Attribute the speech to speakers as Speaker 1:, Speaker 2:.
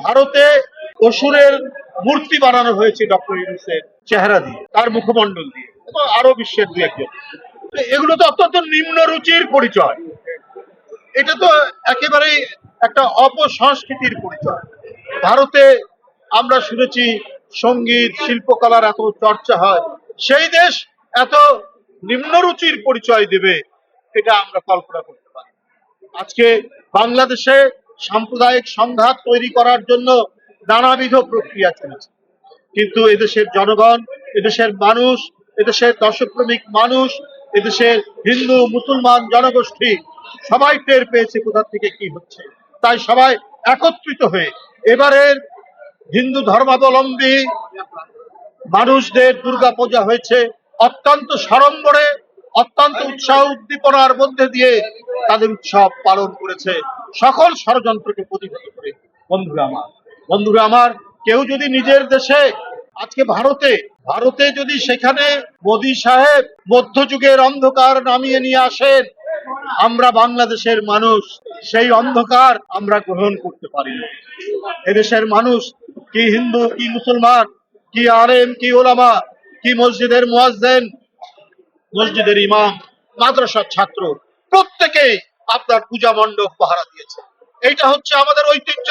Speaker 1: ভারতে অসুরের মূর্তি বানানো হয়েছে ডক্টর ইউনূসের চেহারা দিয়ে, তার মুখমণ্ডল দিয়ে, এবং আরো বিশ্বের দু একজন। এগুলো তো অত্যন্ত নিম্ন রুচির পরিচয়। এটা তো একেবারেই একটা অপসংস্কৃতির পরিচয়। ভারতে আমরা শুনেছি সঙ্গীত শিল্পকলার এত চর্চা হয়, সেই দেশ এত নিম্ন রুচির পরিচয় দেবে, এটা আমরা কল্পনা করতে পারি। আজকে বাংলাদেশে সাম্প্রদায়িক সংঘাত তৈরি করার জন্য নানাবিধ প্রক্রিয়া চলেছে, কিন্তু এদেশের জনগণ, এদেশের মানুষ, এদেশের দর্শকপ্রেমিক মানুষ, এদেশের হিন্দু মুসলমান জনগোষ্ঠী সবাই টের পেয়েছে কোথা থেকে কি হচ্ছে। তাই সবাই একত্রিত হয়ে এবারের হিন্দু ধর্মাবলম্বী মানুষদের দুর্গাপূজা হয়েছে অত্যন্ত সাড়ম্বরে, অত্যন্ত উৎসাহ উদ্দীপনার মধ্যে দিয়ে তাদের উৎসব পালন করেছে, সকল ষড়যন্ত্রকে প্রতিহত করে। বন্ধুরা আমার, কেউ যদি নিজের দেশে, আজকে ভারতে যদি সেখানে মোদী সাহেব মধ্যযুগের অন্ধকার নামিয়ে নিয়ে আসেন, আমরা বাংলাদেশের মানুষ সেই অন্ধকার আমরা গ্রহণ করতে পারি না। এদেশের মানুষ, কি হিন্দু কি মুসলমান, কি আলেম কি ওলামা, কি মসজিদের মুয়াজ্জিন, মসজিদের ইমাম, মাদ্রাসার ছাত্র, প্রত্যেকেই আপনার পূজা মণ্ডপ পাহারা দিয়েছে। এইটা হচ্ছে আমাদের ঐতিহ্য।